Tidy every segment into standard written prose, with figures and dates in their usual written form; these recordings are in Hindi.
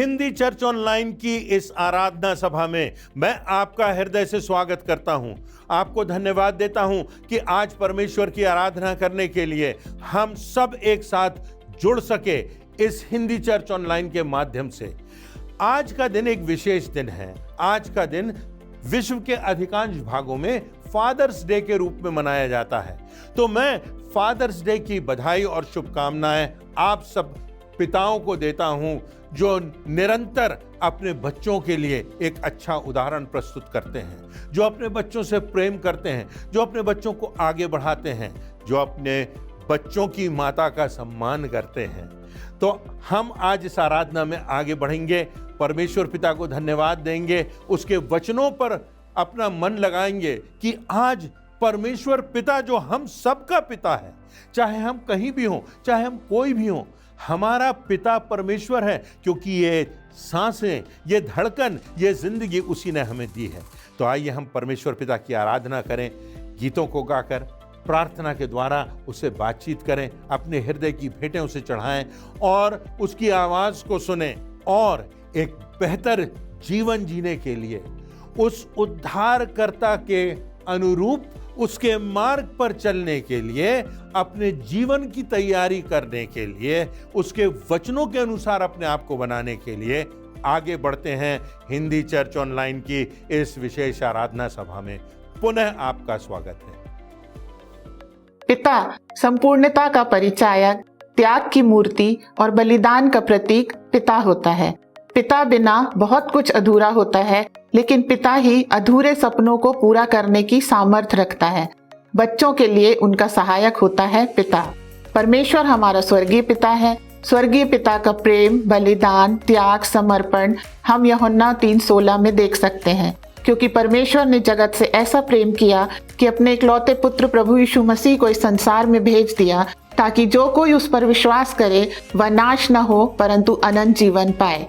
हिंदी चर्च ऑनलाइन की इस आराधना सभा में मैं आपका हृदय से स्वागत करता हूं। आपको धन्यवाद देता हूं कि आज परमेश्वर की आराधना करने के लिए हम सब एक साथ जुड़ सके इस हिंदी चर्च ऑनलाइन के माध्यम से। आज का दिन एक विशेष दिन है। आज का दिन विश्व के अधिकांश भागों में फादर्स डे के रूप में मनाया जाता है। तो मैं फादर्स डे की बधाई और शुभकामनाएं आप सब पिताओं को देता हूं जो निरंतर अपने बच्चों के लिए एक अच्छा उदाहरण प्रस्तुत करते हैं, जो अपने बच्चों से प्रेम करते हैं, जो अपने बच्चों को आगे बढ़ाते हैं, जो अपने बच्चों की माता का सम्मान करते हैं। तो हम आज इस आराधना में आगे बढ़ेंगे, परमेश्वर पिता को धन्यवाद देंगे, उसके वचनों पर अपना मन लगाएंगे कि आज परमेश्वर पिता जो हम सबका पिता है, चाहे हम कहीं भी हों, चाहे हम कोई भी हों, हमारा पिता परमेश्वर है, क्योंकि ये सांसें, ये धड़कन, ये जिंदगी उसी ने हमें दी है। तो आइए हम परमेश्वर पिता की आराधना करें, गीतों को गाकर, प्रार्थना के द्वारा उससे बातचीत करें, अपने हृदय की भेंटें उसे चढ़ाएं और उसकी आवाज को सुनें और एक बेहतर जीवन जीने के लिए, उस उद्धारकर्ता के अनुरूप उसके मार्ग पर चलने के लिए, अपने जीवन की तैयारी करने के लिए, उसके वचनों के अनुसार अपने आप को बनाने के लिए आगे बढ़ते हैं हिंदी चर्च ऑनलाइन की इस विशेष आराधना सभा में। पुनः आपका स्वागत है। पिता संपूर्णता का परिचायक, त्याग की मूर्ति और बलिदान का प्रतीक पिता होता है। पिता बिना बहुत कुछ अधूरा होता है, लेकिन पिता ही अधूरे सपनों को पूरा करने की सामर्थ्य रखता है। बच्चों के लिए उनका सहायक होता है पिता। परमेश्वर हमारा स्वर्गीय पिता है। स्वर्गीय पिता का प्रेम, बलिदान, त्याग, समर्पण हम यूहन्ना 3:16 में देख सकते हैं। क्योंकि परमेश्वर ने जगत से ऐसा प्रेम किया कि अपने इकलौते पुत्र प्रभु यीशु मसीह को इस संसार में भेज दिया, ताकि जो कोई उस पर विश्वास करे वह नाश न हो परंतु अनंत जीवन पाए।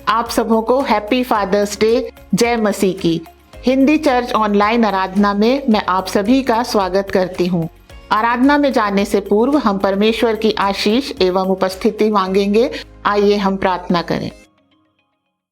आप सबों को हैप्पी फादर्स डे, जय मसीह की। हिंदी चर्च ऑनलाइन आराधना में मैं आप सभी का स्वागत करती हूँ। आराधना में जाने से पूर्व हम परमेश्वर की आशीष एवं उपस्थिति मांगेंगे। आइए हम प्रार्थना करें।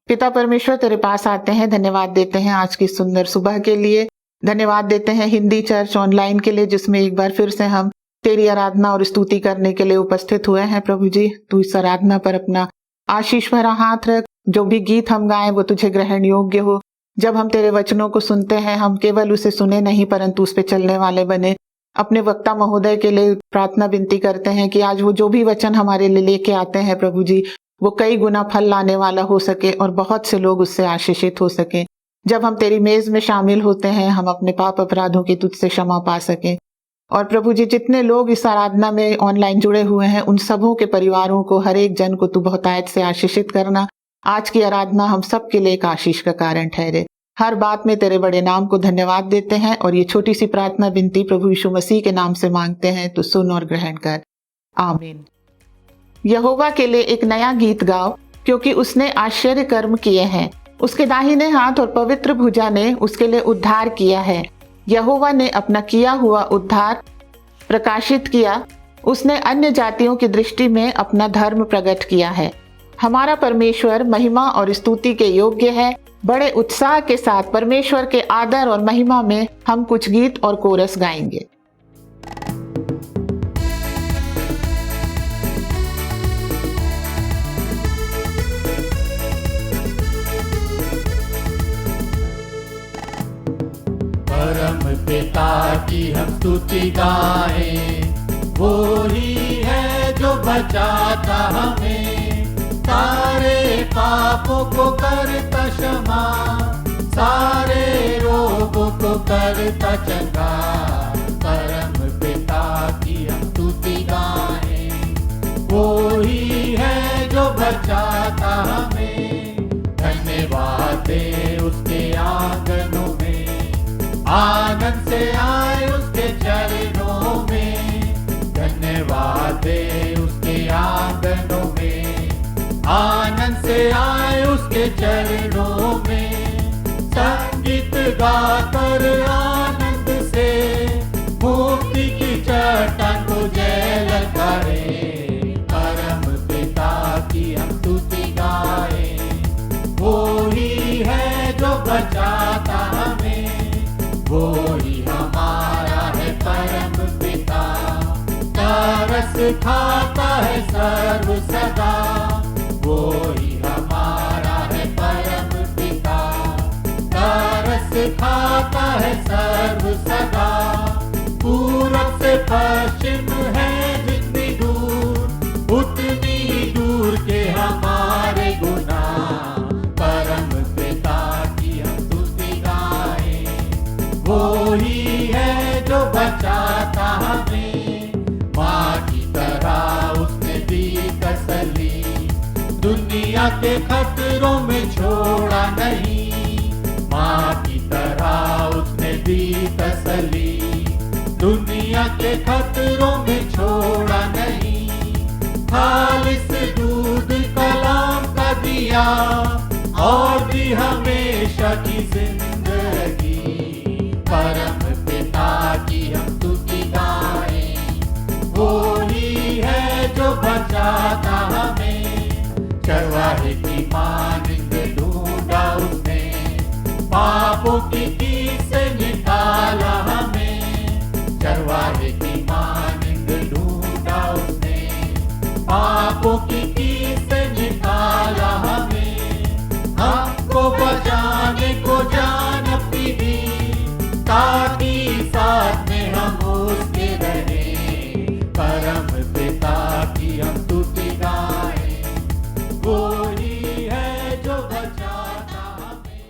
पिता परमेश्वर, तेरे पास आते हैं, धन्यवाद देते हैं आज की सुंदर सुबह के लिए। धन्यवाद देते हैं हिंदी चर्च ऑनलाइन के लिए, जिसमें एक बार फिर से हम तेरी आराधना और स्तुति करने के लिए उपस्थित हुए हैं। प्रभु जी, तू इस आराधना पर अपना आशीष भरा हाथ रख। जो भी गीत हम गाएं वो तुझे ग्रहण योग्य हो। जब हम तेरे वचनों को सुनते हैं, हम केवल उसे सुने नहीं परंतु उस पे चलने वाले बने। अपने वक्ता महोदय के लिए प्रार्थना विनती करते हैं कि आज वो जो भी वचन हमारे लिए लेके आते हैं प्रभु जी, वो कई गुना फल लाने वाला हो सके और बहुत से लोग उससे आशीषित हो सके। जब हम तेरी मेज में शामिल होते हैं, हम अपने पाप अपराधों की तुझसे क्षमा पा सके। और प्रभु जी, जितने लोग इस आराधना में ऑनलाइन जुड़े हुए हैं, उन सबों के परिवारों को, हर एक जन को तू बहुतायत से आशीषित करना। आज की आराधना हम सब के लिए एक आशीष का कारण ठहरे। हर बात में तेरे बड़े नाम को धन्यवाद देते हैं और ये छोटी सी प्रार्थना विनती प्रभु यीशु मसीह के नाम से मांगते हैं, तो सुन और ग्रहण कर, आमीन। यहोवा के लिए एक नया गीत गाओ, क्योंकि उसने आश्चर्य कर्म किए हैं। उसके दाहिने हाथ और पवित्र भुजा ने उसके लिए उद्धार किया है। यहोवा ने अपना किया हुआ उद्धार प्रकाशित किया। उसने अन्य जातियों की दृष्टि में अपना धर्म प्रकट किया है। हमारा परमेश्वर महिमा और स्तुति के योग्य है। बड़े उत्साह के साथ परमेश्वर के आदर और महिमा में हम कुछ गीत और कोरस गाएंगे। परम पिता की हम स्तुति गाएं, वो ही है जो बचाता हमें, सारे पापों को करता क्षमा, सारे रोगों को करता चंगा। परम पिता की हम स्तुति गाएं, वो ही है जो बचाता हमें। धन्यवाद दे उसके आंगनों में, आनंद से आए उसके चरणों में। धन्यवाद दे उसके आंगनों में, आनंद से आए उसके चरणों में। संगीत गाकर आनंद से मुक्ति की चट्टान को जय ललकारे। परम पिता की हम स्तुति गाएं, वो ही हमारा है परम पिता। तरस खाता है सर्व सदा, वो ही हमारा है परम पिता। तरस खाता है सर्व सदा, पूरब से पश्चिम है जितनी दूर, उतनी ही दूर के हमारे गुनाह। परम पिता की हम स्तुति गाएं, वो ही है जो बचाता हमें। माँ की तरह उसने दी तसल्ली, दुनिया के खतरों में छोड़ा नहीं। माँ की तरह उसने दी तसल्ली, दुनिया के खतरों में छोड़ा नहीं। खालिस दूध कलाम का दिया, और दी हमेशा की जिंदगी। परम पिता की हम स्तुति गाएं, वो ही है जो बचाता हमें। चरवाहे की मानिंद ढूंढा उसने, पापों की कीट से निकाला हमें। चरवाहे की मानिंद ढूंढा उसने, पापों की कीट से निकाला हमें। हमको बचाने को जान अपनी दी, ताकि साथ में हम उसके रहें। परम पिता की हम स्तुति गाएं, वो ही है जो बचाता हमें।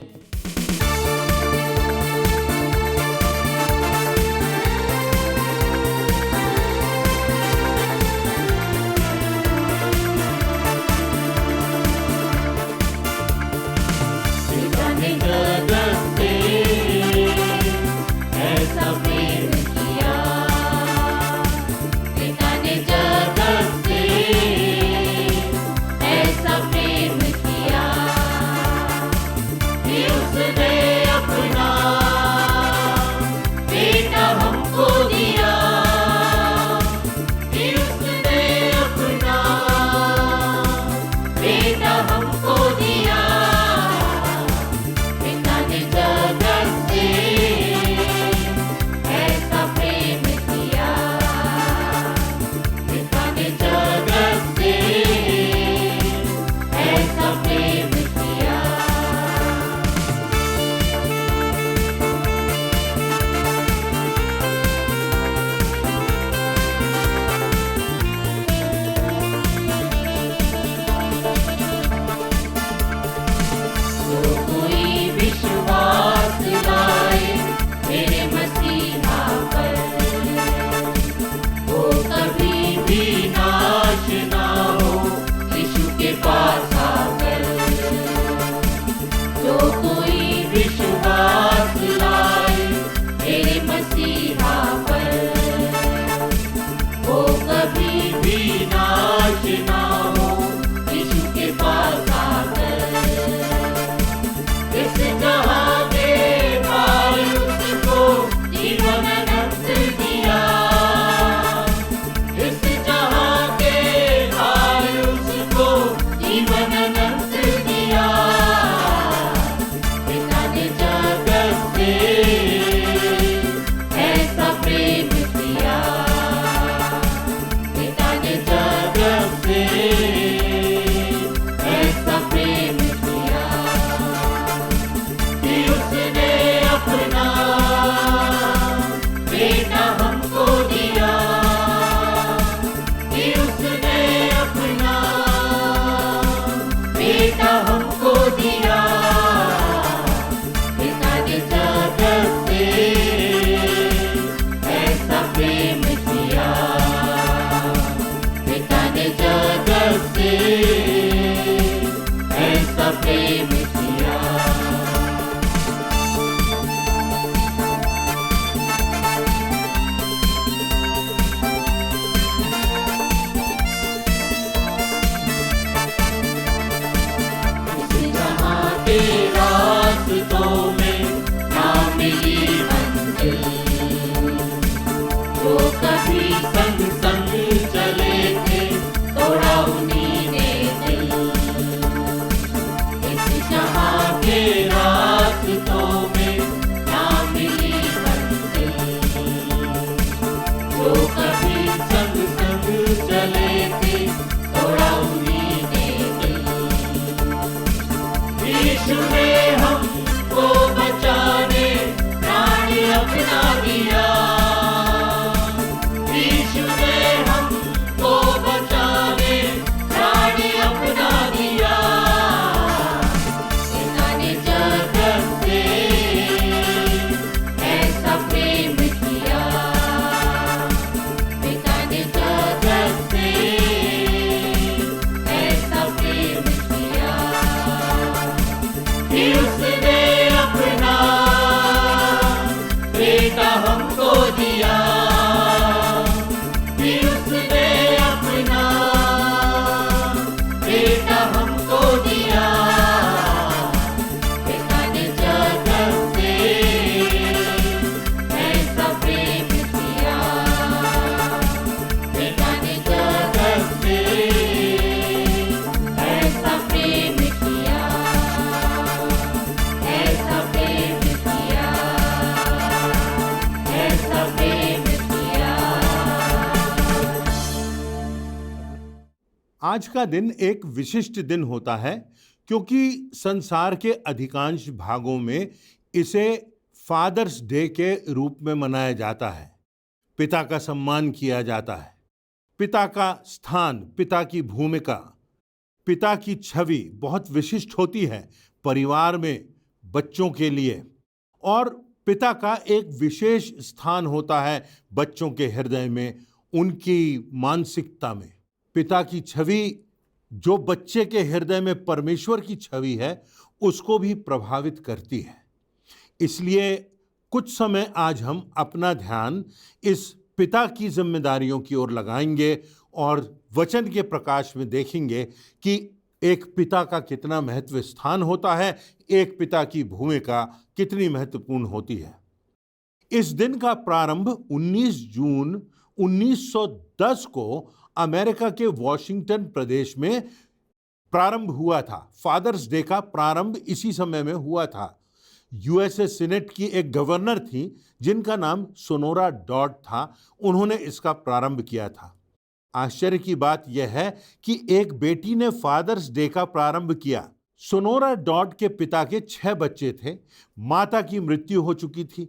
पिता ने जगत से ऐसा प्रेम किया, पिता ने जगत से ऐसा प्रेम किया, कि उसने अपना बेटा हमको दिया, कि उसने अपना बेटा हमको दिया। पिता ने जगत से ऐसा प्रेम किया, पिता ने जगत से ऐसा प्रेम किया। जो कोई विश्वास लाए मेरे मसीहा पर, वो कभी भी नाश ना हो यीशु के पास आकर। जो कोई विश्वास लाए मेरे मसीहा पर, वो कभी भी नाश ना हो यीशु के पास आकर। इस जहां के भाई उसको जीवन अनंत दिया, इस जहां के भाई उसको जीवन अनंत दिया। पिता ने जगत से ऐसा प्रेम किया, पिता ने जगत से ऐसा प्रेम किया, कि उसने अपना बेटा हमको दिया, कि उसने अपना बेटा हमको दिया। पिता ने जगत से ऐसा प्रेम किया, पिता ने जगत से ऐसा प्रेम किया। इस जहां के रास्तों में ना मिली मंजिल, जो कभी संग संग चले थे तोड़ा उन्हीं ने दिल। इस जहां के रास्तों में ना मिली आज का दिन एक विशिष्ट दिन होता है क्योंकि संसार के अधिकांश भागों में इसे फादर्स डे के रूप में मनाया जाता है। पिता का सम्मान किया जाता है। पिता का स्थान, पिता की भूमिका, पिता की छवि बहुत विशिष्ट होती है परिवार में, बच्चों के लिए। और पिता का एक विशेष स्थान होता है बच्चों के हृदय में, उनकी मानसिकता में। पिता की छवि जो बच्चे के हृदय में परमेश्वर की छवि है, उसको भी प्रभावित करती है। इसलिए कुछ समय आज हम अपना ध्यान इस पिता की जिम्मेदारियों की ओर लगाएंगे और वचन के प्रकाश में देखेंगे कि एक पिता का कितना महत्व स्थान होता है, एक पिता की भूमिका कितनी महत्वपूर्ण होती है। इस दिन का प्रारंभ 19 जून 1910 को अमेरिका के वॉशिंगटन प्रदेश में प्रारंभ हुआ था। फादर्स डे का प्रारंभ इसी समय में हुआ था। यूएसए सीनेट की एक गवर्नर थी जिनका नाम सोनोरा डॉड था। उन्होंने इसका प्रारंभ किया था। आश्चर्य की बात यह है कि एक बेटी ने फादर्स डे का प्रारंभ किया। सोनोरा डॉड के पिता के 6 बच्चे थे। माता की मृत्यु हो चुकी थी।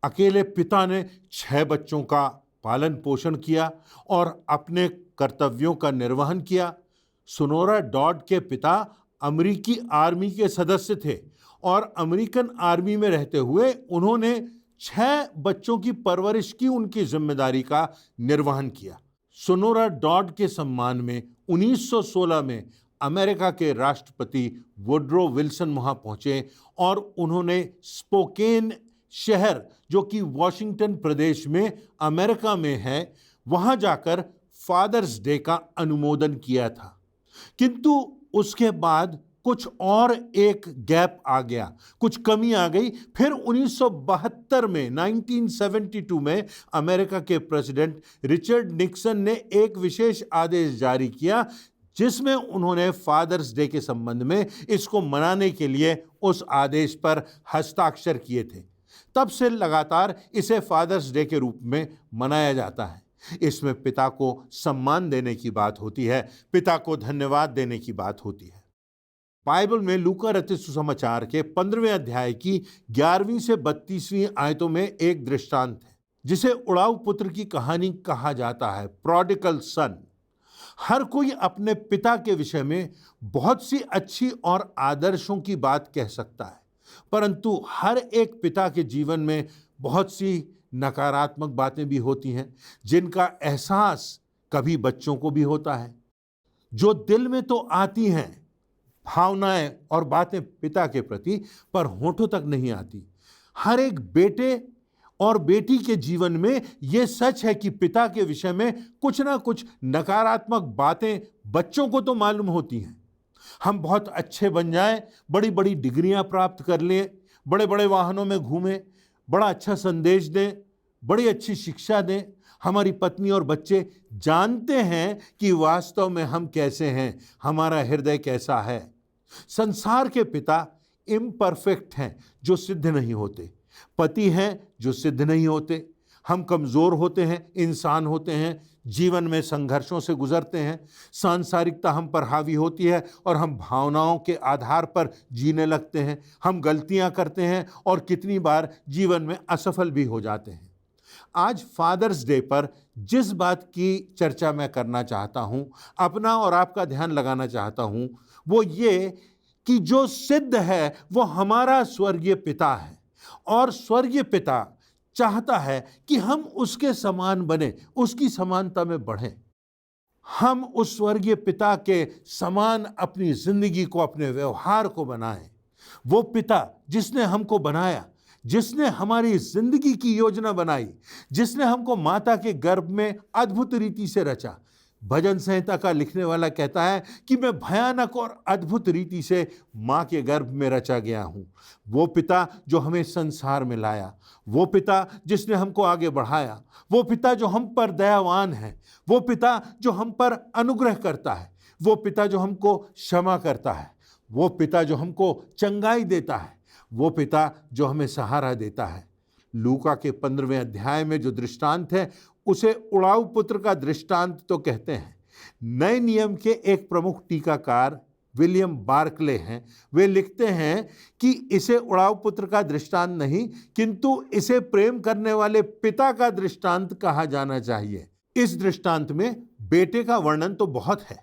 अकेले पिता ने 6 बच्चों का पालन पोषण किया और अपने कर्तव्यों का निर्वहन किया। सोनोरा डॉड के पिता अमेरिकी आर्मी के सदस्य थे और अमेरिकन आर्मी में रहते हुए उन्होंने 6 बच्चों की परवरिश की, उनकी जिम्मेदारी का निर्वहन किया। सोनोरा डॉड के सम्मान में 1916 में अमेरिका के राष्ट्रपति वुडरो विल्सन वहां पहुंचे और उन्होंने स्पोकेन शहर, जो कि वॉशिंगटन प्रदेश में अमेरिका में है, वहां जाकर फादर्स डे का अनुमोदन किया था। किंतु उसके बाद कुछ और एक गैप आ गया, कुछ कमी आ गई। फिर 1972 में 1972 में अमेरिका के प्रेसिडेंट रिचर्ड निक्सन ने एक विशेष आदेश जारी किया जिसमें उन्होंने फादर्स डे के संबंध में इसको मनाने के लिए उस आदेश पर हस्ताक्षर किए थे। तब से लगातार इसे फादर्स डे के रूप में मनाया जाता है। इसमें पिता को सम्मान देने की बात होती है, पिता को धन्यवाद देने की बात होती है। बाइबल में लूका रचित सुसमाचार के 15वें अध्याय की 11वीं से 32वीं आयतों में एक दृष्टांत है जिसे उड़ाऊ पुत्र की कहानी कहा जाता है, प्रोडिगल सन। हर कोई अपने पिता के विषय में बहुत सी अच्छी और आदर्शों की बात कह सकता है, परंतु हर एक पिता के जीवन में बहुत सी नकारात्मक बातें भी होती हैं जिनका एहसास कभी बच्चों को भी होता है। जो दिल में तो आती हैं भावनाएं और बातें पिता के प्रति, पर होठों तक नहीं आती। हर एक बेटे और बेटी के जीवन में यह सच है कि पिता के विषय में कुछ ना कुछ नकारात्मक बातें बच्चों को तो मालूम होती हैं। हम बहुत अच्छे बन जाएं, बड़ी बड़ी डिग्रियां प्राप्त कर लें, बड़े बड़े वाहनों में घूमें, बड़ा अच्छा संदेश दें, बड़ी अच्छी शिक्षा दें, हमारी पत्नी और बच्चे जानते हैं कि वास्तव में हम कैसे हैं, हमारा हृदय कैसा है। संसार के पिता इम्परफेक्ट हैं, जो सिद्ध नहीं होते। पति हैं जो सिद्ध नहीं होते। हम कमज़ोर होते हैं, इंसान होते हैं, जीवन में संघर्षों से गुजरते हैं। सांसारिकता हम पर हावी होती है और हम भावनाओं के आधार पर जीने लगते हैं। हम गलतियां करते हैं और कितनी बार जीवन में असफल भी हो जाते हैं। आज फादर्स डे पर जिस बात की चर्चा मैं करना चाहता हूँ, अपना और आपका ध्यान लगाना चाहता हूँ, वो ये कि जो सिद्ध है वो हमारा स्वर्गीय पिता है और स्वर्गीय पिता चाहता है कि हम उसके समान बने, उसकी समानता में बढ़ें। हम उस स्वर्गीय पिता के समान अपनी जिंदगी को, अपने व्यवहार को बनाएं। वो पिता जिसने हमको बनाया, जिसने हमारी जिंदगी की योजना बनाई, जिसने हमको माता के गर्भ में अद्भुत रीति से रचा। भजन संहिता का लिखने वाला कहता है कि मैं भयानक और अद्भुत रीति से माँ के गर्भ में रचा गया हूँ। वो पिता जो हमें संसार में लाया, वो पिता जिसने हमको आगे बढ़ाया, वो पिता जो हम पर दयावान है, वो पिता जो हम पर अनुग्रह करता है, वो पिता जो हमको क्षमा करता है, वो पिता जो हमको चंगाई देता है, वो पिता जो हमें सहारा देता है। लूका के 15वें अध्याय में जो दृष्टांत है उसे उड़ाऊ पुत्र का दृष्टांत तो कहते हैं, नए नियम के एक प्रमुख टीकाकार विलियम बार्कले हैं। वे लिखते हैं कि इसे उड़ाऊ पुत्र का दृष्टांत नहीं, किंतु इसे प्रेम करने वाले पिता का दृष्टांत कहा जाना चाहिए। इस दृष्टांत में बेटे का वर्णन तो बहुत है,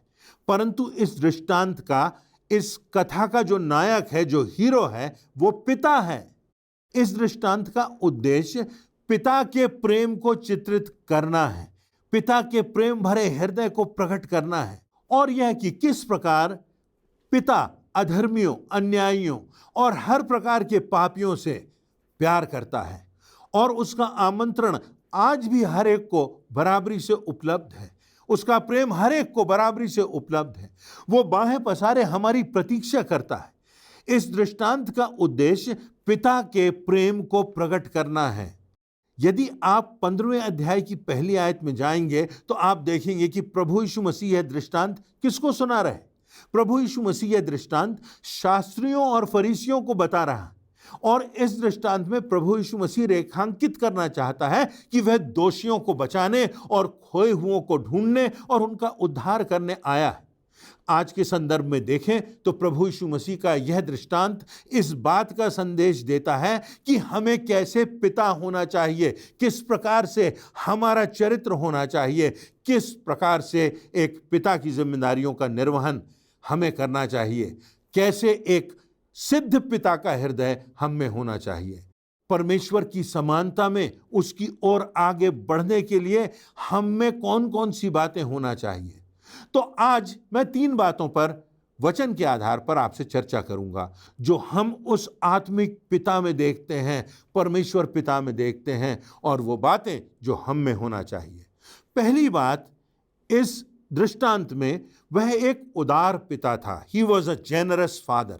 परंतु इस दृष्टांत का, इस कथा का जो नायक है, जो हीरो है, वो पिता है। इस दृष्टांत का उद्देश्य पिता के प्रेम को चित्रित करना है, पिता के प्रेम भरे हृदय को प्रकट करना है, और यह कि किस प्रकार पिता अधर्मियों, अन्यायियों और हर प्रकार के पापियों से प्यार करता है, और उसका आमंत्रण आज भी हर एक को बराबरी से उपलब्ध है। उसका प्रेम हर एक को बराबरी से उपलब्ध है। वो बाहें पसारे हमारी प्रतीक्षा करता है। इस दृष्टांत का उद्देश्य पिता के प्रेम को प्रकट करना है। यदि आप 15वें अध्याय की पहली आयत में जाएंगे तो आप देखेंगे कि प्रभु यीशु मसीह यह दृष्टांत किसको सुना रहे। प्रभु यीशु मसीह यह दृष्टांत शास्त्रियों और फरीसियों को बता रहा है, और इस दृष्टांत में प्रभु यीशु मसीह रेखांकित करना चाहता है कि वह दोषियों को बचाने और खोए हुओं को ढूंढने और उनका उद्धार करने आया है। आज के संदर्भ में देखें तो प्रभु यीशु मसीह का यह दृष्टांत इस बात का संदेश देता है कि हमें कैसे पिता होना चाहिए, किस प्रकार से हमारा चरित्र होना चाहिए, किस प्रकार से एक पिता की जिम्मेदारियों का निर्वहन हमें करना चाहिए, कैसे एक सिद्ध पिता का हृदय हम में होना चाहिए। परमेश्वर की समानता में उसकी ओर आगे बढ़ने के लिए हम में कौन कौन सी बातें होना चाहिए। तो आज मैं 3 बातों पर वचन के आधार पर आपसे चर्चा करूंगा, जो हम उस आत्मिक पिता में देखते हैं, परमेश्वर पिता में देखते हैं, और वो बातें जो हम में होना चाहिए। पहली बात, इस दृष्टांत में वह एक उदार पिता था। He was a generous father.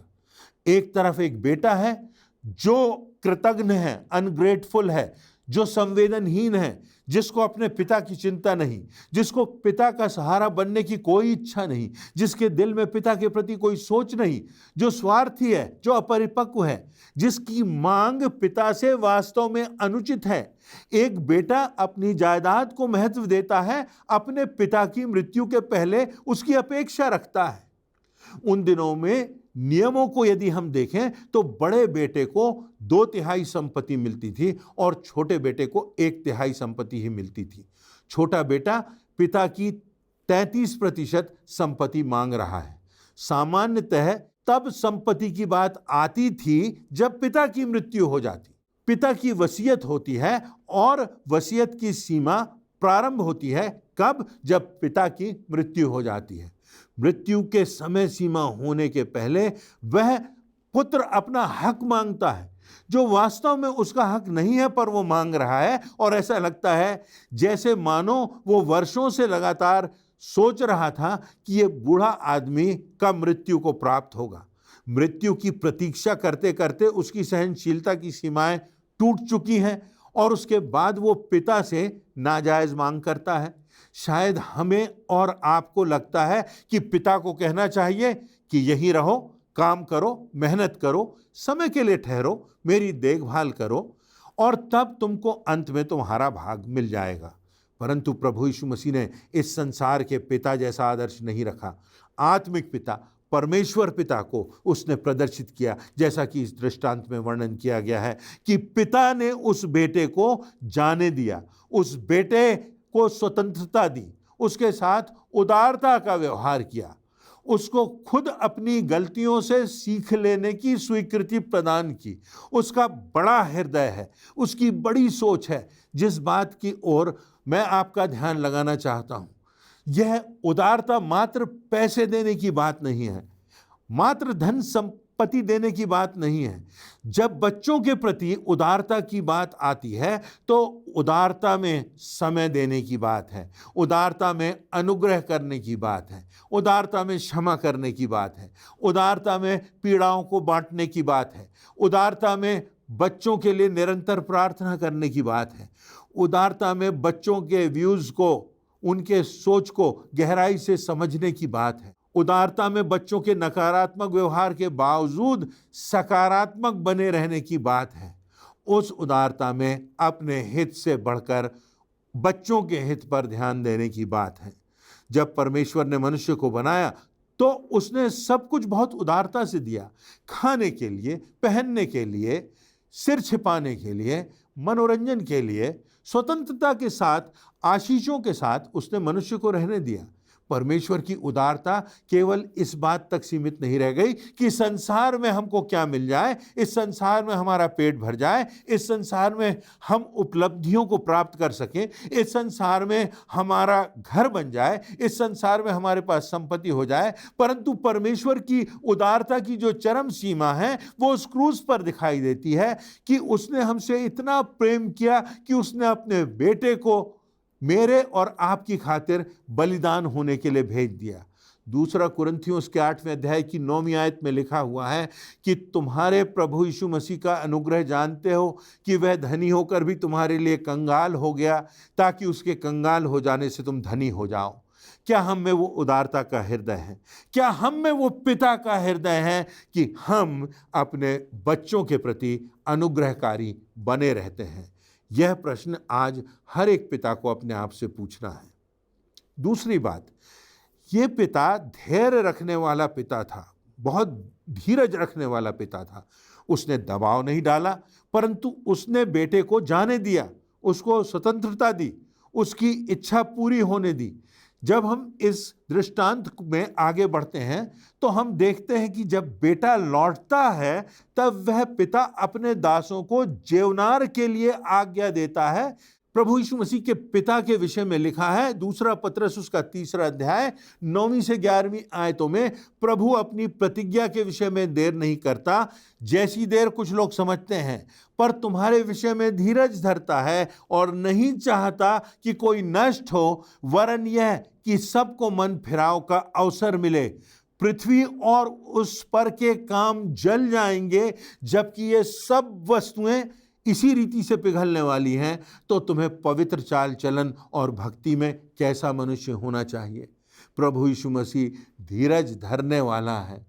एक तरफ एक बेटा है जो कृतज्ञ है, अनग्रेटफुल है, जो संवेदनहीन है, जिसको अपने पिता की चिंता नहीं, जिसको पिता का सहारा बनने की कोई इच्छा नहीं, जिसके दिल में पिता के प्रति कोई सोच नहीं, जो स्वार्थी है, जो अपरिपक्व है, जिसकी मांग पिता से वास्तव में अनुचित है। एक बेटा अपनी जायदाद को महत्व देता है, अपने पिता की मृत्यु के पहले उसकी अपेक्षा रखता है। उन दिनों में नियमों को यदि हम देखें तो बड़े बेटे को 2/3 संपत्ति मिलती थी और छोटे बेटे को 1/3 संपत्ति ही मिलती थी। छोटा बेटा पिता की 33% संपत्ति मांग रहा है। सामान्यतः तब संपत्ति की बात आती थी जब पिता की मृत्यु हो जाती। पिता की वसीयत होती है, और वसीयत की सीमा प्रारंभ होती है कब? जब पिता की मृत्यु हो जाती है। मृत्यु के समय सीमा होने के पहले वह पुत्र अपना हक मांगता है, जो वास्तव में उसका हक नहीं है, पर वो मांग रहा है। और ऐसा लगता है जैसे मानो वो वर्षों से लगातार सोच रहा था कि ये बूढ़ा आदमी कब मृत्यु को प्राप्त होगा। मृत्यु की प्रतीक्षा करते करते उसकी सहनशीलता की सीमाएं टूट चुकी हैं, और उसके बाद वो पिता से नाजायज मांग करता है। शायद हमें और आपको लगता है कि पिता को कहना चाहिए कि यहीं रहो, काम करो, मेहनत करो, समय के लिए ठहरो, मेरी देखभाल करो, और तब तुमको अंत में तुम्हारा भाग मिल जाएगा। परंतु प्रभु यीशु मसीह ने इस संसार के पिता जैसा आदर्श नहीं रखा। आत्मिक पिता, परमेश्वर पिता को उसने प्रदर्शित किया, जैसा कि इस दृष्टांत में वर्णन किया गया है कि पिता ने उस बेटे को जाने दिया, उस बेटे को स्वतंत्रता दी, उसके साथ उदारता का व्यवहार किया, उसको खुद अपनी गलतियों से सीख लेने की स्वीकृति प्रदान की। उसका बड़ा हृदय है, उसकी बड़ी सोच है, जिस बात की ओर मैं आपका ध्यान लगाना चाहता हूं। यह उदारता मात्र पैसे देने की बात नहीं है, मात्र धन संपत्ति देने की बात नहीं है। जब बच्चों के प्रति उदारता की बात आती है तो उदारता में समय देने की बात है, उदारता में अनुग्रह करने की बात है, उदारता में क्षमा करने की बात है, उदारता में पीड़ाओं को बांटने की बात है, उदारता में बच्चों के लिए निरंतर प्रार्थना करने की बात है, उदारता में बच्चों के व्यूज को, उनके सोच को गहराई से समझने की बात है, उदारता में बच्चों के नकारात्मक व्यवहार के बावजूद सकारात्मक बने रहने की बात है। उस उदारता में अपने हित से बढ़कर बच्चों के हित पर ध्यान देने की बात है। जब परमेश्वर ने मनुष्य को बनाया तो उसने सब कुछ बहुत उदारता से दिया, खाने के लिए, पहनने के लिए, सिर छिपाने के लिए, मनोरंजन के लिए, स्वतंत्रता के साथ, आशीषों के साथ उसने मनुष्य को रहने दिया। परमेश्वर की उदारता केवल इस बात तक सीमित नहीं रह गई कि संसार में हमको क्या मिल जाए, इस संसार में हमारा पेट भर जाए, इस संसार में हम उपलब्धियों को प्राप्त कर सकें, इस संसार में हमारा घर बन जाए, इस संसार में हमारे पास संपत्ति हो जाए। परंतु परमेश्वर की उदारता की जो चरम सीमा है वो उस क्रूस पर दिखाई देती है कि उसने हमसे इतना प्रेम किया कि उसने अपने बेटे को मेरे और आपकी खातिर बलिदान होने के लिए भेज दिया। दूसरा कुरिन्थियों उसके 8वें अध्याय की 9वीं आयत में लिखा हुआ है कि तुम्हारे प्रभु यीशु मसीह का अनुग्रह जानते हो कि वह धनी होकर भी तुम्हारे लिए कंगाल हो गया ताकि उसके कंगाल हो जाने से तुम धनी हो जाओ। क्या हम में वो उदारता का हृदय है? क्या हम में वो पिता का हृदय है कि हम अपने बच्चों के प्रति अनुग्रहकारी बने रहते हैं? यह प्रश्न आज हर एक पिता को अपने आप से पूछना है। दूसरी बात, ये पिता धैर्य रखने वाला पिता था, बहुत धीरज रखने वाला पिता था। उसने दबाव नहीं डाला, परंतु उसने बेटे को जाने दिया, उसको स्वतंत्रता दी, उसकी इच्छा पूरी होने दी। जब हम इस दृष्टांत में आगे बढ़ते हैं तो हम देखते हैं कि जब बेटा लौटता है तब वह पिता अपने दासों को जेवनार के लिए आज्ञा देता है। प्रभु यीशु मसीह के पिता के विषय में लिखा है, दूसरा पत्रस उसका 3रा अध्याय 9वीं से 11वीं आयतों में, प्रभु अपनी प्रतिज्ञा के विषय में देर नहीं करता जैसी देर कुछ लोग समझते हैं, पर तुम्हारे विषय में धीरज धरता है और नहीं चाहता कि कोई नष्ट हो, वरन यह कि सबको मन फिराव का अवसर मिले। पृथ्वी और उस पर के काम जल जाएंगे, जबकि ये सब वस्तुएं इसी रीति से पिघलने वाली हैं। तो तुम्हें पवित्र चाल चलन और भक्ति में कैसा मनुष्य होना चाहिए? प्रभु यीशु मसीह धीरज धरने वाला है।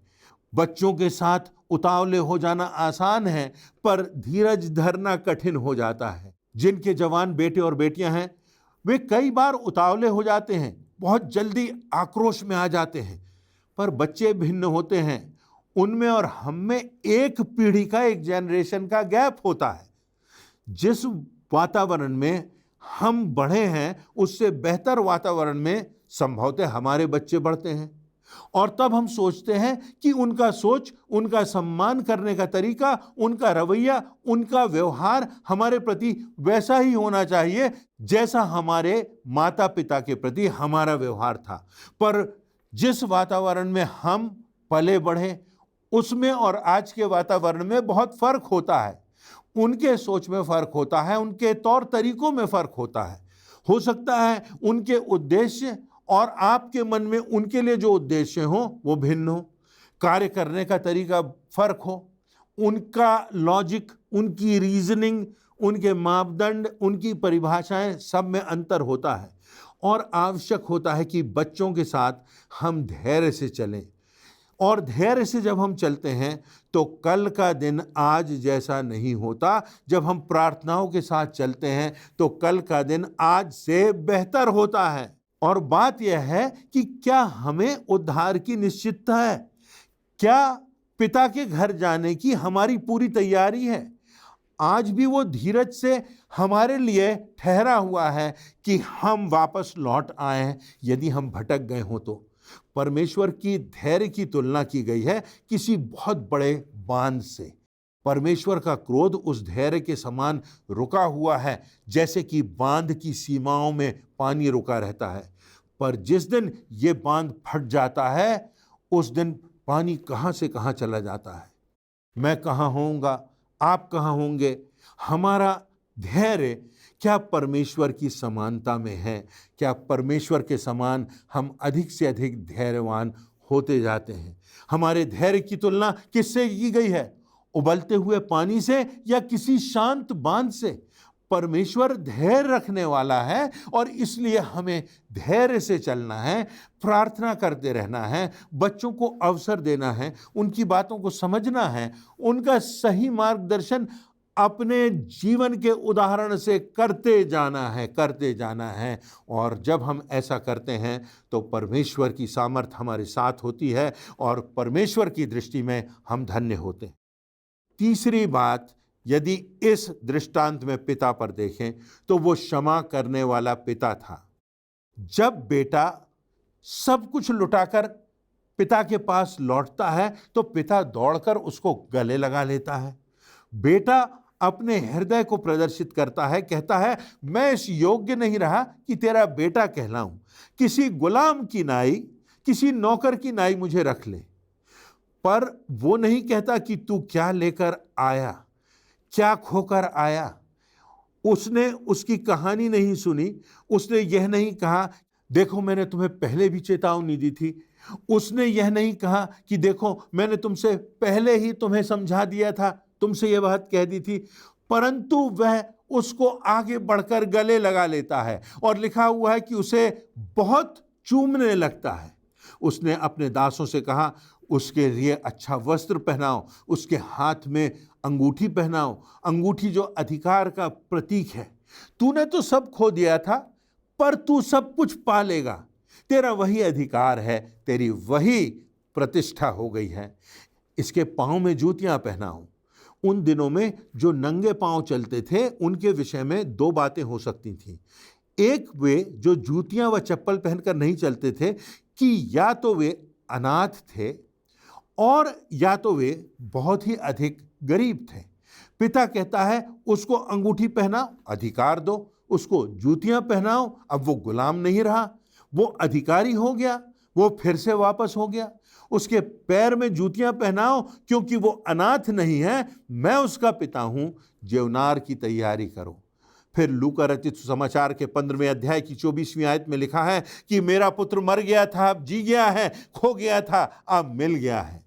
बच्चों के साथ उतावले हो जाना आसान है, पर धीरज धरना कठिन हो जाता है। जिनके जवान बेटे और बेटियां हैं वे कई बार उतावले हो जाते हैं, बहुत जल्दी आक्रोश में आ जाते हैं। पर बच्चे भिन्न होते हैं, उनमें और हम में एक पीढ़ी का, एक जनरेशन का गैप होता है। जिस वातावरण में हम बढ़े हैं उससे बेहतर वातावरण में संभवतः हमारे बच्चे बढ़ते हैं, और तब हम सोचते हैं कि उनका सोच, उनका सम्मान करने का तरीका, उनका रवैया, उनका व्यवहार हमारे प्रति वैसा ही होना चाहिए जैसा हमारे माता पिता के प्रति हमारा व्यवहार था। पर जिस वातावरण में हम पले बढ़े उसमें और आज के वातावरण में बहुत फर्क होता है। उनके सोच में फर्क होता है, उनके तौर तरीकों में फर्क होता है। हो सकता है उनके उद्देश्य और आपके मन में उनके लिए जो उद्देश्य हो वो भिन्न हो, कार्य करने का तरीका फर्क हो, उनका लॉजिक, उनकी रीजनिंग, उनके मापदंड, उनकी परिभाषाएं, सब में अंतर होता है। और आवश्यक होता है कि बच्चों के साथ हम धैर्य से चलें, और धैर्य से जब हम चलते हैं तो कल का दिन आज जैसा नहीं होता। जब हम प्रार्थनाओं के साथ चलते हैं तो कल का दिन आज से बेहतर होता है। और बात यह है कि क्या हमें उद्धार की निश्चितता है? क्या पिता के घर जाने की हमारी पूरी तैयारी है? आज भी वो धीरज से हमारे लिए ठहरा हुआ है कि हम वापस लौट आए हैं यदि हम भटक गए हों तो। परमेश्वर की धैर्य की तुलना की गई है किसी बहुत बड़े बांध से। परमेश्वर का क्रोध उस धैर्य के समान रुका हुआ है जैसे कि बांध की सीमाओं में पानी रुका रहता है। पर जिस दिन ये बांध फट जाता है उस दिन पानी कहाँ से कहाँ चला जाता है। मैं कहाँ होऊंगा, आप कहाँ होंगे? हमारा धैर्य क्या परमेश्वर की समानता में है? क्या परमेश्वर के समान हम अधिक से अधिक धैर्यवान होते जाते हैं? हमारे धैर्य की तुलना किससे की गई है? उबलते हुए पानी से या किसी शांत बांध से? परमेश्वर धैर्य रखने वाला है और इसलिए हमें धैर्य से चलना है, प्रार्थना करते रहना है, बच्चों को अवसर देना है, उनकी बातों को समझना है, उनका सही मार्गदर्शन अपने जीवन के उदाहरण से करते जाना है। और जब हम ऐसा करते हैं तो परमेश्वर की सामर्थ हमारे साथ होती है और परमेश्वर की दृष्टि में हम धन्य होते हैं। तीसरी बात, यदि इस दृष्टांत में पिता पर देखें तो वो क्षमा करने वाला पिता था। जब बेटा सब कुछ लुटाकर पिता के पास लौटता है तो पिता दौड़कर उसको गले लगा लेता है। बेटा अपने हृदय को प्रदर्शित करता है, कहता है मैं इस योग्य नहीं रहा कि तेरा बेटा कहलाऊं, किसी गुलाम की नाई, किसी नौकर की नाई मुझे रख ले। पर वो नहीं कहता कि तू क्या लेकर आया, क्या खोकर आया। उसने उसकी कहानी नहीं सुनी, उसने यह नहीं कहा देखो मैंने तुम्हें पहले भी चेतावनी दी थी, उसने यह नहीं कहा कि देखो मैंने तुमसे पहले ही तुम्हें समझा दिया था, तुमसे यह बात कह दी थी, परंतु वह उसको आगे बढ़कर गले लगा लेता है और लिखा हुआ है कि उसे बहुत चूमने लगता है। उसने अपने दासों से कहा उसके लिए अच्छा वस्त्र पहनाओ, उसके हाथ में अंगूठी पहनाओ, अंगूठी जो अधिकार का प्रतीक है। तूने तो सब खो दिया था पर तू सब कुछ पा लेगा, तेरा वही अधिकार है, तेरी वही प्रतिष्ठा हो गई है। इसके पांव में जूतियां पहनाओ। उन दिनों में जो नंगे पांव चलते थे उनके विषय में दो बातें हो सकती थीं। एक, वे जो जूतियां व चप्पल पहनकर नहीं चलते थे कि या तो वे अनाथ थे और या तो वे बहुत ही अधिक गरीब थे। पिता कहता है उसको अंगूठी पहनाओ, अधिकार दो, उसको जूतियां पहनाओ, अब वो गुलाम नहीं रहा, वो अधिकारी हो गया, वो फिर से वापस हो गया। उसके पैर में जूतियां पहनाओ क्योंकि वो अनाथ नहीं है, मैं उसका पिता हूं, जेवनार की तैयारी करो। फिर लूका रचित सुसमाचार के 15वें अध्याय की 24वीं आयत में लिखा है कि मेरा पुत्र मर गया था, अब जी गया है, खो गया था, अब मिल गया है।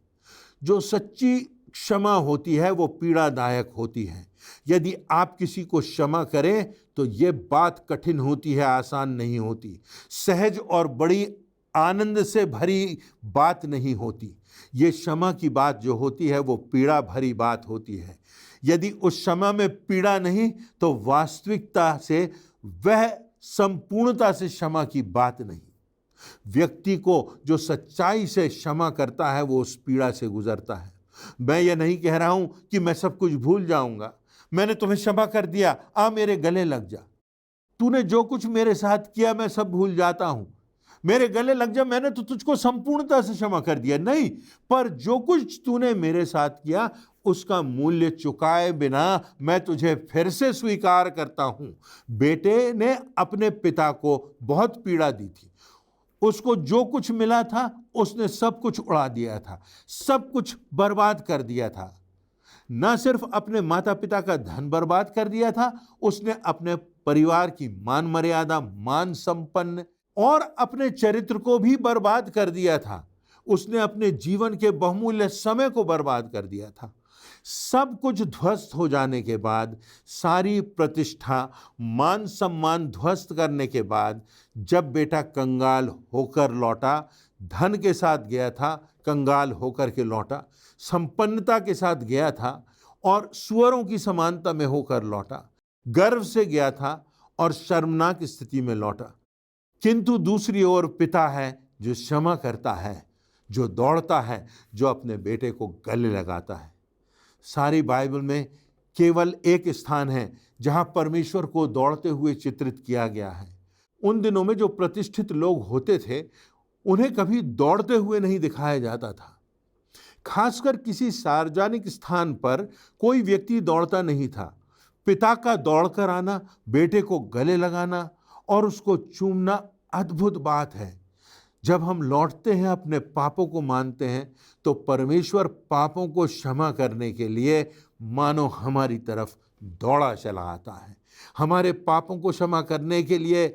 जो सच्ची क्षमा होती है वो पीड़ादायक होती है। यदि आप किसी को क्षमा करें तो ये बात कठिन होती है, आसान नहीं होती, सहज और बड़ी आनंद से भरी बात नहीं होती। ये क्षमा की बात जो होती है वो पीड़ा भरी बात होती है। यदि उस क्षमा में पीड़ा नहीं तो वास्तविकता से वह संपूर्णता से क्षमा की बात नहीं। व्यक्ति को जो सच्चाई से क्षमा करता है वो उस पीड़ा से गुजरता है। मैं ये नहीं कह रहा हूं कि मैं सब कुछ भूल जाऊंगा, मैंने तुम्हें क्षमा कर दिया, आ मेरे गले लग जा, तूने जो कुछ मेरे साथ किया मैं सब भूल जाता हूं, मेरे गले लग जा, मैंने तो तुझको संपूर्णता से क्षमा कर दिया। नहीं, पर जो कुछ तूने मेरे साथ किया उसका मूल्य चुकाए बिना मैं तुझे फिर से स्वीकार करता हूं। बेटे ने अपने पिता को बहुत पीड़ा दी थी, उसको जो कुछ मिला था उसने सब कुछ उड़ा दिया था, सब कुछ बर्बाद कर दिया था। न सिर्फ अपने माता पिता का धन बर्बाद कर दिया था, उसने अपने परिवार की मान मर्यादा, मान संपन्न और अपने चरित्र को भी बर्बाद कर दिया था। उसने अपने जीवन के बहुमूल्य समय को बर्बाद कर दिया था। सब कुछ ध्वस्त हो जाने के बाद, सारी प्रतिष्ठा, मान सम्मान ध्वस्त करने के बाद, जब बेटा कंगाल होकर लौटा, धन के साथ गया था, कंगाल होकर के लौटा, संपन्नता के साथ गया था और सुअरों की समानता में होकर लौटा, गर्व से गया था और शर्मनाक स्थिति में लौटा। किंतु दूसरी ओर पिता है जो क्षमा करता है, जो दौड़ता है, जो अपने बेटे को गले लगाता है। सारी बाइबल में केवल एक स्थान है जहां परमेश्वर को दौड़ते हुए चित्रित किया गया है। उन दिनों में जो प्रतिष्ठित लोग होते थे उन्हें कभी दौड़ते हुए नहीं दिखाया जाता था। खासकर किसी सार्वजनिक स्थान पर कोई व्यक्ति दौड़ता नहीं था। पिता का दौड़कर आना, बेटे को गले लगाना और उसको चूमना अद्भुत बात है। जब हम लौटते हैं, अपने पापों को मानते हैं, तो परमेश्वर पापों को क्षमा करने के लिए मानो हमारी तरफ दौड़ा चला आता है। हमारे पापों को क्षमा करने के लिए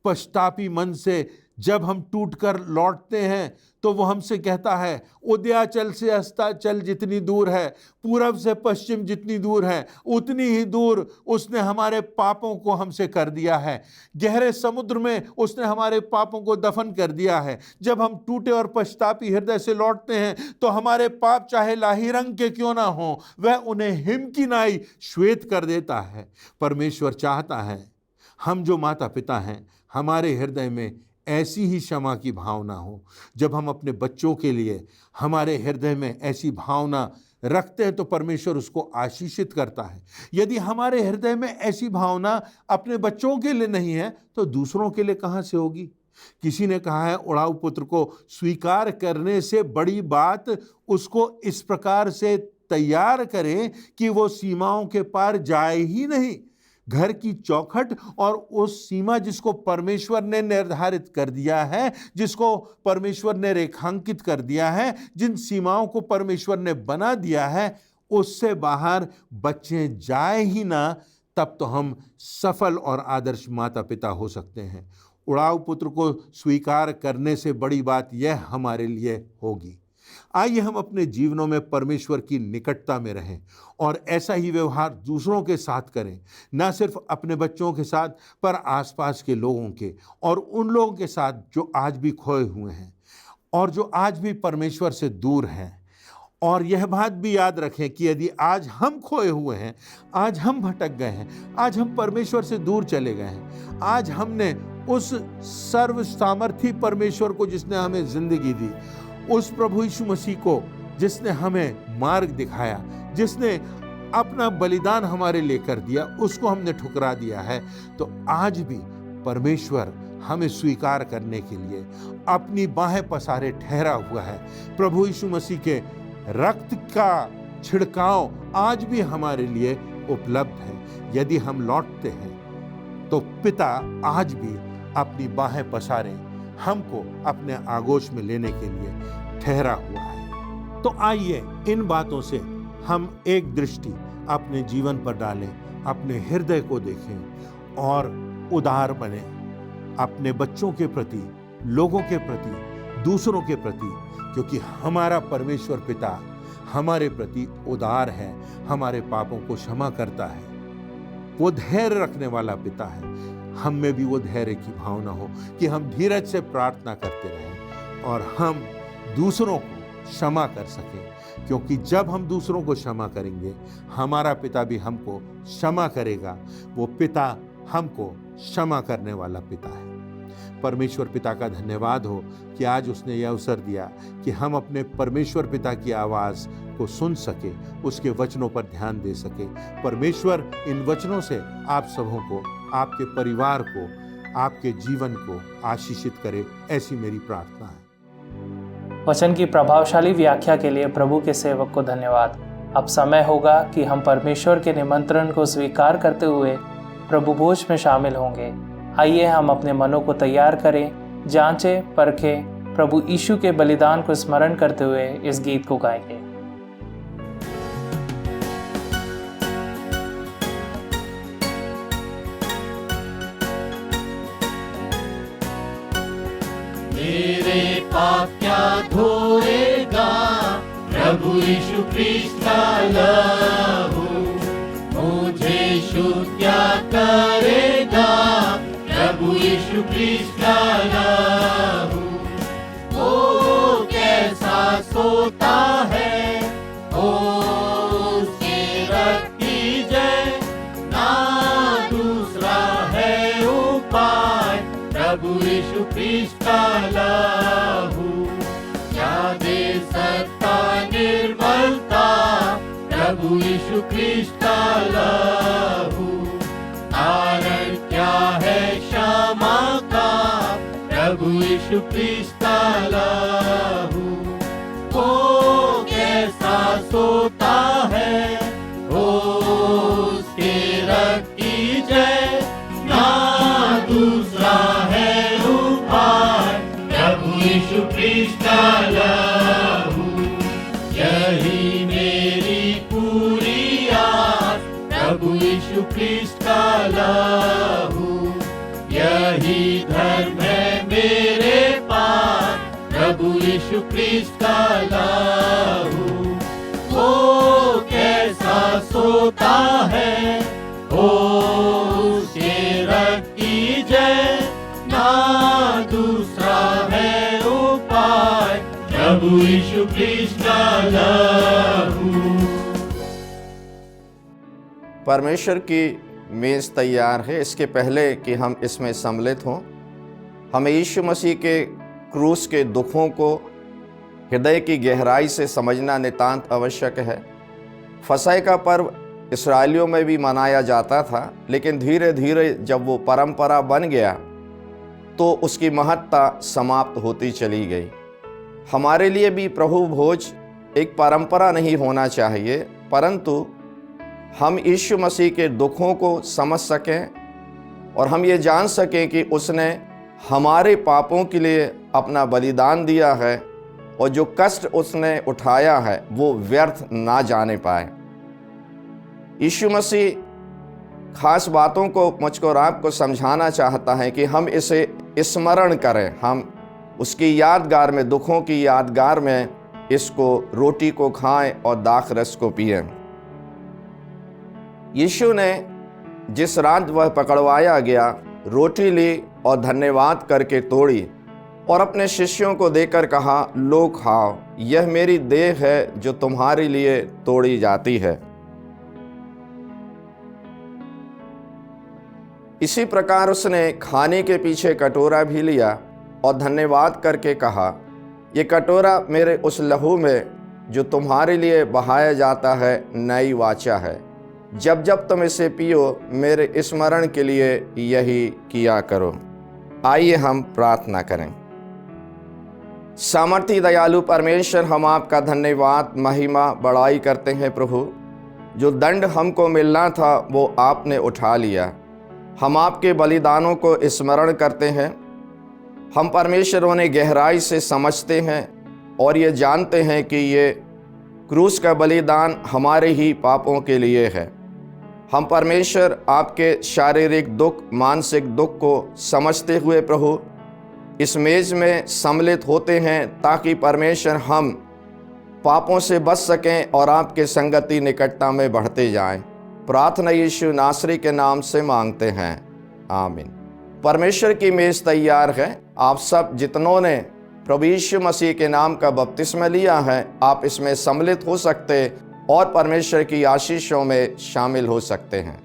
पश्चातापी मन से जब हम टूटकर लौटते हैं तो वो हमसे कहता है, उदयाचल से अस्ताचल जितनी दूर है, पूरब से पश्चिम जितनी दूर है, उतनी ही दूर उसने हमारे पापों को हमसे कर दिया है। गहरे समुद्र में उसने हमारे पापों को दफन कर दिया है। जब हम टूटे और पश्चातापी हृदय से लौटते हैं तो हमारे पाप चाहे लाही रंग के क्यों ना हो, वह उन्हें हिम की नाई श्वेत कर देता है। परमेश्वर चाहता है हम जो माता पिता हैं, हमारे हृदय में ऐसी ही क्षमा की भावना हो। जब हम अपने बच्चों के लिए हमारे हृदय में ऐसी भावना रखते हैं तो परमेश्वर उसको आशीषित करता है। यदि हमारे हृदय में ऐसी भावना अपने बच्चों के लिए नहीं है तो दूसरों के लिए कहाँ से होगी। किसी ने कहा है, उड़ाऊ पुत्र को स्वीकार करने से बड़ी बात उसको इस प्रकार से तैयार करें कि वो सीमाओं के पार जाए ही नहीं। घर की चौखट और उस सीमा जिसको परमेश्वर ने निर्धारित कर दिया है, जिसको परमेश्वर ने रेखांकित कर दिया है, जिन सीमाओं को परमेश्वर ने बना दिया है, उससे बाहर बच्चे जाए ही ना, तब तो हम सफल और आदर्श माता पिता हो सकते हैं। उड़ाऊ पुत्र को स्वीकार करने से बड़ी बात यह हमारे लिए होगी। आइए हम अपने जीवनों में परमेश्वर की निकटता में रहें और ऐसा ही व्यवहार दूसरों के साथ करें, ना सिर्फ अपने बच्चों के साथ पर आसपास के लोगों के और उन लोगों के साथ जो आज भी खोए हुए हैं और जो आज भी परमेश्वर से दूर हैं। और यह बात भी याद रखें कि यदि आज हम खोए हुए हैं, आज हम भटक गए हैं, आज हम परमेश्वर से दूर चले गए हैं, आज हमने उस सर्व सामर्थी परमेश्वर को जिसने हमें जिंदगी दी, उस प्रभु यीशु मसीह को जिसने हमें मार्ग दिखाया, जिसने अपना बलिदान हमारे लिए कर दिया, उसको हमने ठुकरा दिया है, तो आज भी परमेश्वर हमें स्वीकार करने के लिए अपनी बाहें पसारे ठहरा हुआ है। प्रभु यीशु मसीह के रक्त का छिड़काव आज भी हमारे लिए उपलब्ध है। यदि हम लौटते हैं तो पिता आज भी अपनी बाहें पसारे हमको अपने आगोश में लेने के लिए ठहरा हुआ है। तो आइए इन बातों से हम एक दृष्टि अपने जीवन पर डालें, अपने हृदय को देखें और उदार बने अपने बच्चों के प्रति, लोगों के प्रति, दूसरों के प्रति, क्योंकि हमारा परमेश्वर पिता हमारे प्रति उदार है, हमारे पापों को क्षमा करता है। वो धैर्य रखने वाला पिता है। हम में भी वो धैर्य की भावना हो कि हम धीरज से प्रार्थना करते रहें और हम दूसरों को क्षमा कर सकें, क्योंकि जब हम दूसरों को क्षमा करेंगे हमारा पिता भी हमको क्षमा करेगा। वो पिता हमको क्षमा करने वाला पिता है। परमेश्वर पिता का धन्यवाद हो कि आज उसने यह अवसर दिया कि हम अपने परमेश्वर पिता की आवाज़ को सुन सके, उसके वचनों पर ध्यान दे सके। परमेश्वर इन वचनों से आप सबों को, आपके परिवार को, आपके जीवन को आशीषित करे, ऐसी मेरी प्रार्थना है। वचन की प्रभावशाली व्याख्या के लिए प्रभु के सेवक को धन्यवाद। अब समय होगा कि हम परमेश्वर के निमंत्रण को स्वीकार करते हुए प्रभु भोज में शामिल होंगे। आइए हम अपने मनों को तैयार करें, जांचें, परखें, प्रभु यीशु के बलिदान को स्मरण करते हुए इस गीत को गाएंगे। मेरे पाप क्या धोएगा प्रभु यीशु ख्रीस्त का लहू, मुझे शुद्ध क्या करेगा प्रभु यीशु ख्रीस्त का लहू। ओ कैसा सोता है, ओ उसके रक्त की जय, ना दूसरा है उपाय प्रभु यीशु ख्रीस्त का लहू। क्या दे सकता निर्मलता प्रभु यीशु ख्रीस्त का लहू। कारण क्या है क्षमा का प्रभु यीशु ख्रीस्त का लहू। ओ कैसा सोता है, ओ उसके रक्त की जय, ना दूसरा है उपाय प्रभु यीशु ख्रीस्त का लहू। यही मेरी पूरी आस प्रभु यीशु ख्रीस्त का लहू। यही धर्म है मेरे यीशु ख्रिस्त का लहू, वो कैसा सोता है, ओ उसके रक्त की जय, ना दूसरा है उपाय, प्रभु यीशु ख्रिस्त का लहू। परमेश्वर की मेज़ तैयार है। इसके पहले कि हम इसमें सम्मिलित हों, हमें यीशु मसीह के क्रूस के दुखों को हृदय की गहराई से समझना नितांत आवश्यक है। फसह का पर्व इस्राएलियों में भी मनाया जाता था, लेकिन धीरे धीरे जब वो परंपरा बन गया तो उसकी महत्ता समाप्त होती चली गई। हमारे लिए भी प्रभु भोज एक परंपरा नहीं होना चाहिए, परंतु हम यीशु मसीह के दुखों को समझ सकें और हम ये जान सकें कि उसने हमारे पापों के लिए अपना बलिदान दिया है और जो कष्ट उसने उठाया है वो व्यर्थ ना जाने पाए। यीशु मसीह खास बातों को मुझको और आपको समझाना चाहता है कि हम इसे स्मरण करें, हम उसकी यादगार में, दुखों की यादगार में इसको रोटी को खाएं और दाख रस को पिएं। यीशु ने जिस रात वह पकड़वाया गया, रोटी ली और धन्यवाद करके तोड़ी और अपने शिष्यों को देकर कहा, लो खाओ, यह मेरी देह है जो तुम्हारे लिए तोड़ी जाती है। इसी प्रकार उसने खाने के पीछे कटोरा भी लिया और धन्यवाद करके कहा, ये कटोरा मेरे उस लहू में जो तुम्हारे लिए बहाया जाता है नई वाचा है। जब जब तुम इसे पियो मेरे स्मरण के लिए यही किया करो। आइए हम प्रार्थना करें। सामर्थी दयालु परमेश्वर, हम आपका धन्यवाद, महिमा, बड़ाई करते हैं प्रभु। जो दंड हमको मिलना था वो आपने उठा लिया। हम आपके बलिदानों को स्मरण करते हैं। हम परमेश्वर उन्हें गहराई से समझते हैं और ये जानते हैं कि ये क्रूस का बलिदान हमारे ही पापों के लिए है। हम परमेश्वर आपके शारीरिक दुख, मानसिक दुख को समझते हुए प्रभु इस मेज में सम्मिलित होते हैं ताकि परमेश्वर हम पापों से बच सकें और आपके संगति निकटता में बढ़ते जाएं। प्रार्थना यीशु नासरी के नाम से मांगते हैं, आमीन। परमेश्वर की मेज तैयार है। आप सब जितनों ने प्रभु यीशु मसीह के नाम का बपतिस्मा लिया है, आप इसमें सम्मिलित हो सकते और परमेश्वर की आशीषों में शामिल हो सकते हैं।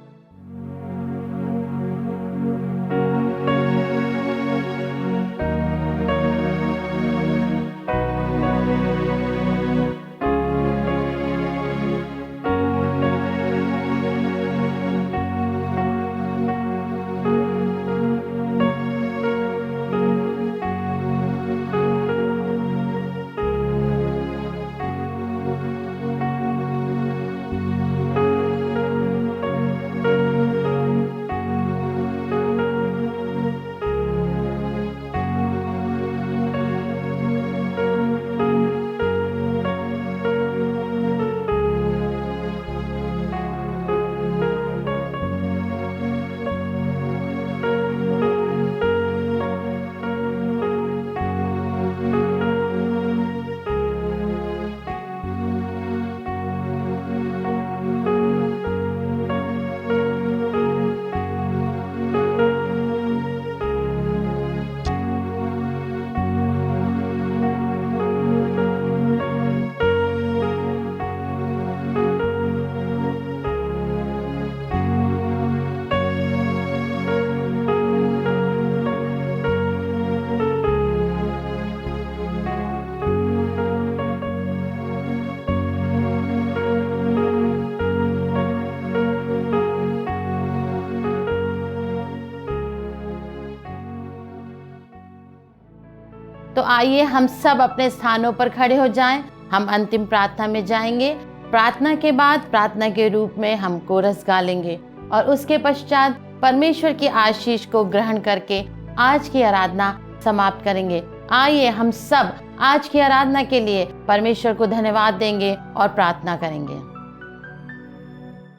तो आइए हम सब अपने स्थानों पर खड़े हो जाएं। हम अंतिम प्रार्थना में जाएंगे। प्रार्थना के बाद प्रार्थना के रूप में हम कोरस गा लेंगे और उसके पश्चात परमेश्वर की आशीष को ग्रहण करके आज की आराधना समाप्त करेंगे। आइए हम सब आज की आराधना के लिए परमेश्वर को धन्यवाद देंगे और प्रार्थना करेंगे।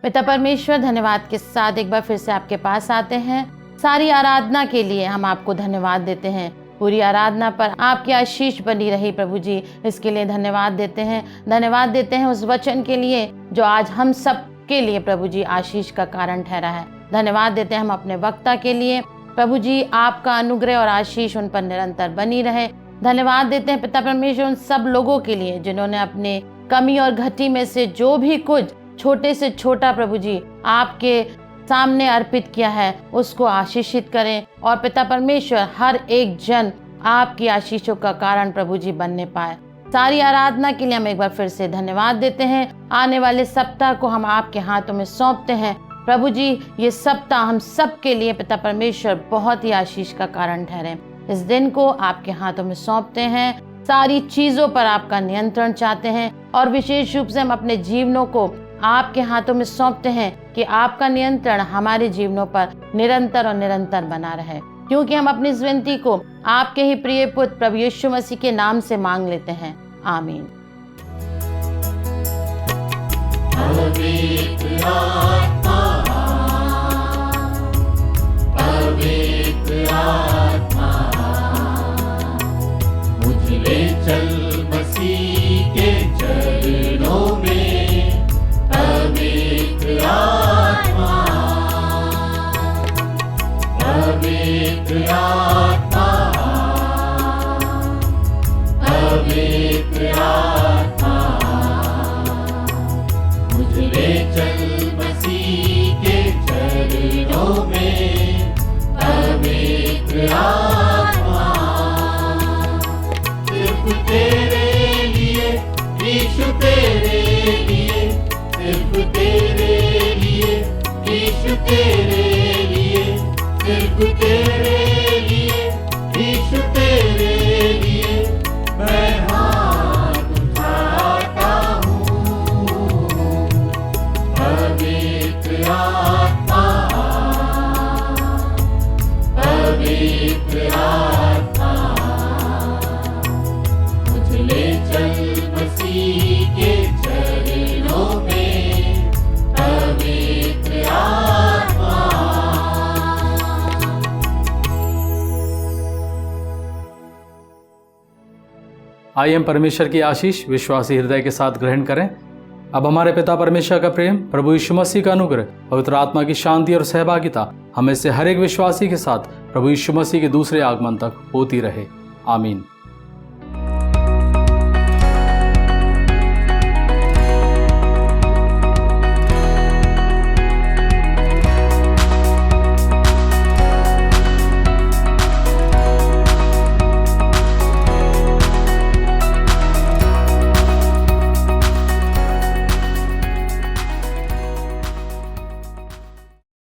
पिता परमेश्वर, धन्यवाद के साथ एक बार फिर से आपके पास आते हैं। सारी आराधना के लिए हम आपको धन्यवाद देते हैं पूरी आराधना पर आपकी आशीष बनी रही प्रभु जी, इसके लिए धन्यवाद देते हैं। धन्यवाद देते हैं उस वचन के लिए जो आज हम सब के लिए प्रभु जी आशीष का कारण ठहरा है। धन्यवाद देते हैं हम अपने वक्ता के लिए प्रभु जी, आपका अनुग्रह और आशीष उन पर निरंतर बनी रहे। धन्यवाद देते हैं पिता परमेश्वर उन सब लोगों के लिए जिन्होंने अपने कमी और घटी में से जो भी कुछ छोटे से छोटा प्रभु जी आपके सामने अर्पित किया है उसको आशीषित करें, और पिता परमेश्वर हर एक जन आपकी आशीषों का कारण प्रभु जी बनने पाए। सारी आराधना के लिए हम एक बार फिर से धन्यवाद देते हैं। आने वाले सप्ताह को हम आपके हाथों में सौंपते हैं प्रभु जी। ये सप्ताह हम सब के लिए पिता परमेश्वर बहुत ही आशीष का कारण ठहरे। इस दिन को आपके हाथों में सौंपते हैं। सारी चीजों पर आपका नियंत्रण चाहते हैं, और विशेष रूप से हम अपने जीवनों को आपके हाथों में सौंपते हैं कि आपका नियंत्रण हमारे जीवनों पर निरंतर और निरंतर बना रहे, क्योंकि हम अपनी इस विनती को आपके ही प्रिय पुत्र प्रभु यीशु मसीह के नाम से मांग लेते हैं। आमीन। पवित्र आत्मा, पवित्र आत्मा, मुझ ले चल मसीह के चरणों में। पवित्र आत्मा, पवित्र आत्मा, पवित्र आत्मा, मुझ ले चल मसीह के चरणों में। पवित्र आत्मा, सिर्फ तेरे लिए यीशु, तेरे लिए, सिर्फ तेरे लिए यीशु, तेरे लिए, सिर्फ तेरे लिए यीशु, तेरे लिए मैं हाथ उठाता हूँ। पवित्र आत्मा, पवित्र आत्मा, मुझ ले चल मसीह के चरणों में। पवित्र आत्मा। आइए हम परमेश्वर की आशीष विश्वासी हृदय के साथ ग्रहण करें। अब हमारे पिता परमेश्वर का प्रेम, प्रभु यीशु मसीह का अनुग्रह, पवित्र आत्मा की शांति और सहभागिता हमें से हर एक विश्वासी के साथ प्रभु यीशु मसीह के दूसरे आगमन तक होती रहे। आमीन।